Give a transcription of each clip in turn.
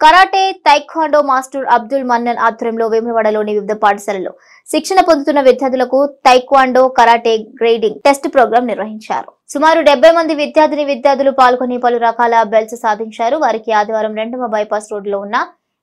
Karate taekwondo master Abdul Mannan ఆధ్వర్యంలో వేములవాడలోని వివిధ పాఠశాలల్లో శిక్షణ పొందుతున్న విద్యార్థులకు taekwondo karate grading test program నిర్వహించారు. సుమారు 70 మంది విద్యార్థులు పాల్గొని పలు రకాల బెల్ట్స్ సాధించారు. వారికి ఆదివారం 2వ బైపాస్ రోడ్డులో ఉన్న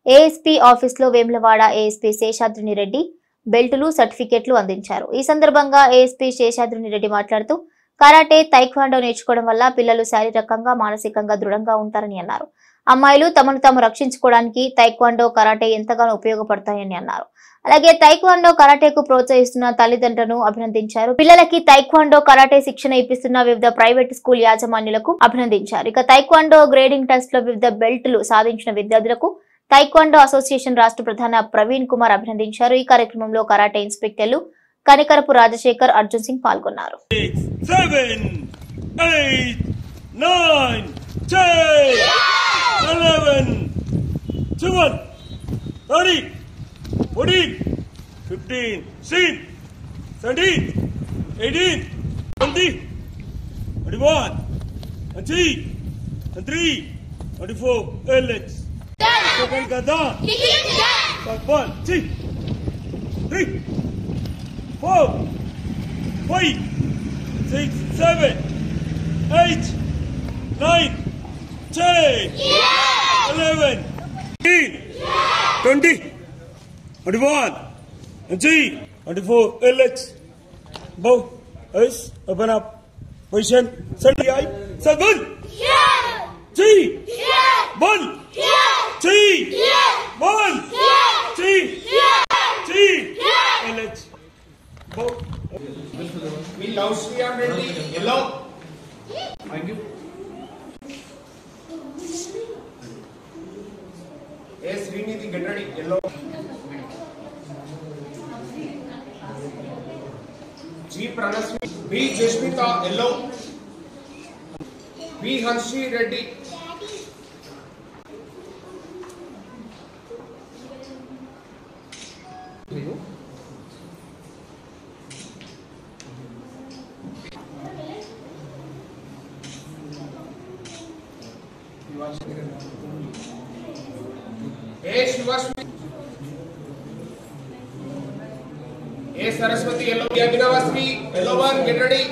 ఏఎస్పీ ఆఫీస్ లో వేములవాడ ఏఎస్పీ శేషాద్రిని రెడ్డి బెల్టులు సర్టిఫికెట్లు అందించారు. ఈ సందర్భంగా ఏఎస్పీ శేషాద్రిని రెడ్డి మాట్లాడుతూ కరాటే తైక్వాండో నేర్చుకోవడం వల్ల పిల్లలు శారీరకంగా మానసికంగా దృఢంగా ఉంటారని అన్నారు. అమ్మాయిలు తమను తాము రక్షించుకోవడానికి తైక్వాండో కరాటే ఎంతగానో ఉపయోగపడతాయని అన్నారు. అలాగే తైక్వాండో కరాటేకు ప్రోత్సహిస్తున్న తల్లిదండ్రులను అభినందించారు. పిల్లలకి తైక్వాండో కరాటే శిక్షణ ఇప్పిస్తున్న వివిధ ప్రైవేట్ స్కూల్ యాజమాన్యులకు అభినందించారు. ఇక తైక్వాండో గ్రేడింగ్ టెస్ట్ లో వివిధ బెల్టులు సాధించిన విద్యార్థులకు తైక్వాండో అసోసియేషన్ రాష్ట్ర ప్రధాన ప్రవీణ్ కుమార్ అభినందించారు. ఈ కార్యక్రమంలో కరాటే ఇన్స్పెక్టర్లు కనికరపు రాజశేఖర్, అర్జున్ సింగ్ పాల్గొన్నారు. 11, 12, 13, 14, 15, 16, 17, 18, 20, 21, 23, 24, Alex. Second Gada. One, 2, 3, 4, 5, 6, 7, 8, 9, 10, 11, 20, 21, 23, 24, Alex. Bow, eyes, open up, position, set the eye, set one, 3, 1, 3, 1, 3, 3, Alex. Bow. We love Sriya Reddy, yellow. Thank you. A. Srinidhi, get ready, yellow. G. Pranasvi, B. Jashmita, yellow. B. Hanshi Reddy. A. Shivashmi, A. Saraswati, yellow. B. Abhinavasmi, yellow one, get ready.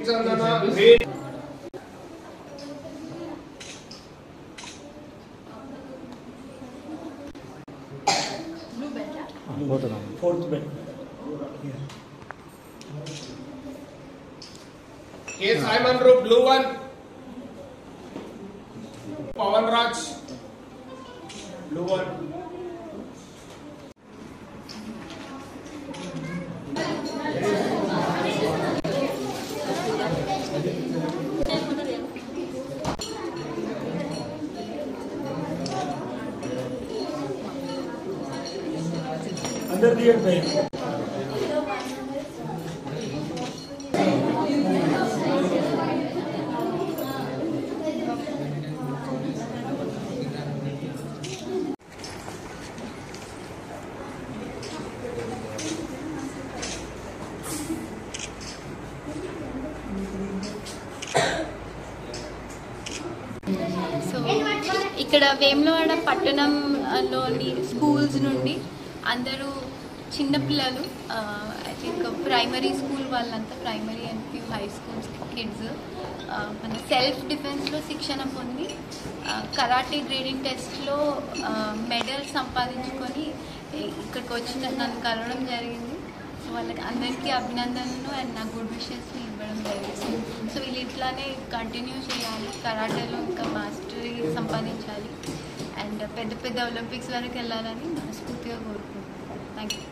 Chandana, red. Fourth belt. K. Simon Roop, blue one. Pawan Raj, blue one. Under the end. ఇక్కడ వేములవాడ పట్టణంలోని schools నుండి అందరూ చిన్నపిల్లలు I think primary school వాళ్ళంతా primary and few high schools kids మన self డిఫెన్స్లో శిక్షణ పొంది కరాటే గ్రేడింగ్ టెస్ట్లో మెడల్ సంపాదించుకొని ఇక్కడికి వచ్చి నన్ను కలవడం జరిగింది. సో వాళ్ళకి అందరికీ అభినందనలు అండ్ నా గుడ్ విషెస్ని ఇవ్వడం జరిగింది. సో వీళ్ళు ఇట్లానే కంటిన్యూ చేయాలి, కరాటేలో ఇంకా మాస్టరీ సంపాదించాలి అండ్ పెద్ద పెద్ద ఒలింపిక్స్ వరకు వెళ్ళాలని మనస్ఫూర్తిగా కోరుకుంటున్నాను. Thank you.